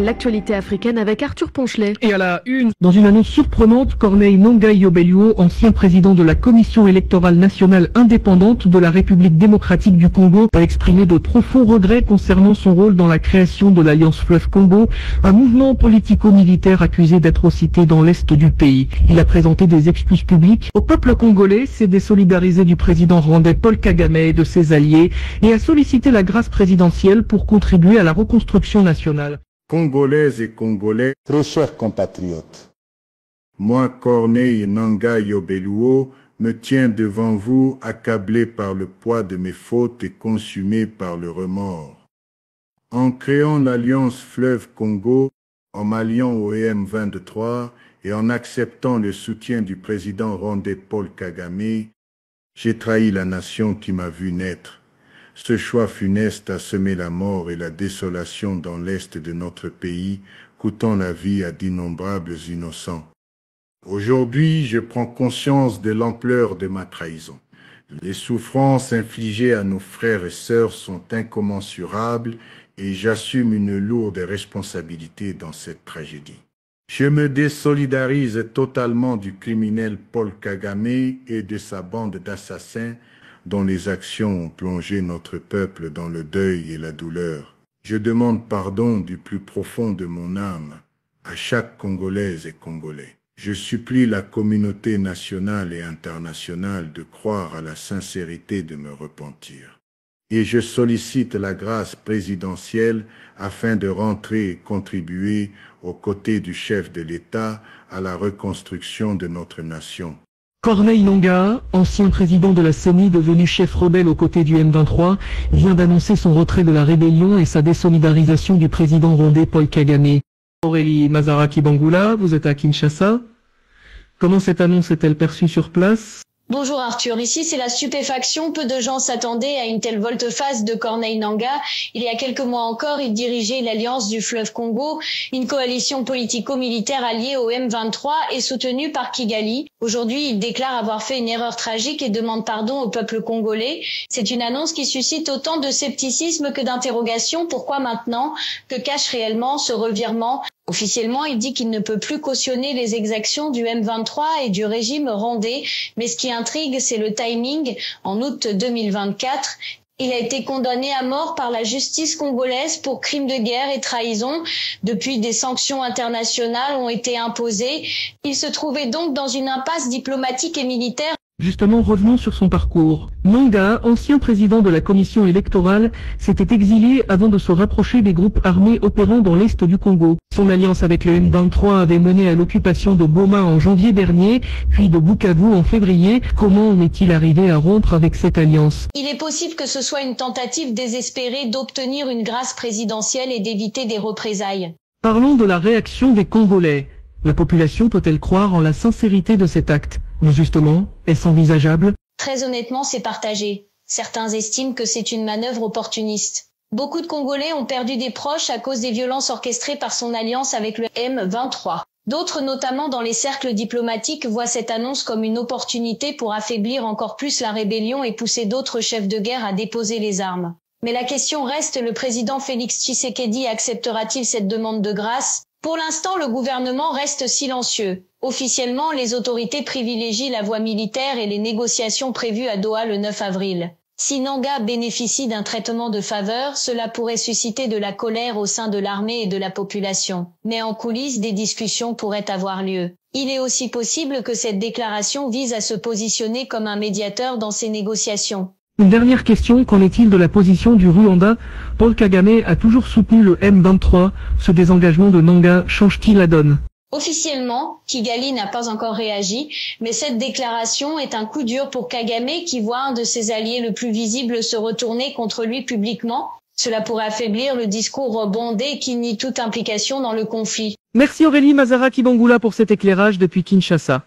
l'actualité africaine avec Arthur Ponchelet. Et à la une, dans une annonce surprenante, Corneille Nangaa Yobelluo, ancien président de la Commission électorale nationale indépendante de la République démocratique du Congo, a exprimé de profonds regrets concernant son rôle dans la création de l'Alliance Fleuve Congo, un mouvement politico-militaire accusé d'atrocités dans l'est du pays. Il a présenté des excuses publiques au peuple congolais, s'est désolidarisé du président rwandais Paul Kagame et de ses alliés, et a sollicité la grâce présidentielle pour contribuer à la reconstruction nationale. Congolaises et Congolais, très chers compatriotes, moi, Corneille Nangaa Yobelluo, me tiens devant vous accablé par le poids de mes fautes et consumé par le remords. En créant l'Alliance Fleuve Congo, en m'alliant au M23 et en acceptant le soutien du président rwandais Paul Kagame, j'ai trahi la nation qui m'a vu naître. Ce choix funeste a semé la mort et la désolation dans l'est de notre pays, coûtant la vie à d'innombrables innocents. Aujourd'hui, je prends conscience de l'ampleur de ma trahison. Les souffrances infligées à nos frères et sœurs sont incommensurables et j'assume une lourde responsabilité dans cette tragédie. Je me désolidarise totalement du criminel Paul Kagame et de sa bande d'assassins dont les actions ont plongé notre peuple dans le deuil et la douleur. Je demande pardon du plus profond de mon âme à chaque Congolaise et Congolais. Je supplie la communauté nationale et internationale de croire à la sincérité de me repentir. Et je sollicite la grâce présidentielle afin de rentrer et contribuer aux côtés du chef de l'État à la reconstruction de notre nation. Corneille Nangaa, ancien président de la CENI devenu chef rebelle aux côtés du M23, vient d'annoncer son retrait de la rébellion et sa désolidarisation du président rwandais Paul Kagame. Aurélie Mazara-Kibangula, vous êtes à Kinshasa. Comment cette annonce est-elle perçue sur place ? Bonjour Arthur, ici c'est la stupéfaction. Peu de gens s'attendaient à une telle volte-face de Corneille Nangaa. Il y a quelques mois encore, il dirigeait l'Alliance du Fleuve Congo, une coalition politico-militaire alliée au M23 et soutenue par Kigali. Aujourd'hui, il déclare avoir fait une erreur tragique et demande pardon au peuple congolais. C'est une annonce qui suscite autant de scepticisme que d'interrogations. Pourquoi maintenant? Que cache réellement ce revirement? Officiellement, il dit qu'il ne peut plus cautionner les exactions du M23 et du régime rwandais, mais ce qui intrigue, c'est le timing. En août 2024, il a été condamné à mort par la justice congolaise pour crimes de guerre et trahison. Depuis, des sanctions internationales ont été imposées. Il se trouvait donc dans une impasse diplomatique et militaire. Justement, revenons sur son parcours. Nangaa, ancien président de la commission électorale, s'était exilé avant de se rapprocher des groupes armés opérant dans l'est du Congo. Son alliance avec le M23 avait mené à l'occupation de Goma en janvier dernier, puis de Bukavu en février. Comment en est-il arrivé à rompre avec cette alliance? Il est possible que ce soit une tentative désespérée d'obtenir une grâce présidentielle et d'éviter des représailles. Parlons de la réaction des Congolais. La population peut-elle croire en la sincérité de cet acte? Mais justement, est-ce envisageable? Très honnêtement, c'est partagé. Certains estiment que c'est une manœuvre opportuniste. Beaucoup de Congolais ont perdu des proches à cause des violences orchestrées par son alliance avec le M23. D'autres, notamment dans les cercles diplomatiques, voient cette annonce comme une opportunité pour affaiblir encore plus la rébellion et pousser d'autres chefs de guerre à déposer les armes. Mais la question reste, le président Félix Tshisekedi acceptera-t-il cette demande de grâce? Pour l'instant, le gouvernement reste silencieux. Officiellement, les autorités privilégient la voie militaire et les négociations prévues à Doha le 9 avril. Si Nangaa bénéficie d'un traitement de faveur, cela pourrait susciter de la colère au sein de l'armée et de la population. Mais en coulisses, des discussions pourraient avoir lieu. Il est aussi possible que cette déclaration vise à se positionner comme un médiateur dans ces négociations. Une dernière question, qu'en est-il de la position du Rwanda? Paul Kagame a toujours soutenu le M23. Ce désengagement de Nangaa change-t-il la donne? Officiellement, Kigali n'a pas encore réagi, mais cette déclaration est un coup dur pour Kagame qui voit un de ses alliés le plus visible se retourner contre lui publiquement. Cela pourrait affaiblir le discours rwandais qui nie toute implication dans le conflit. Merci Aurélie Mazara-Kibangula pour cet éclairage depuis Kinshasa.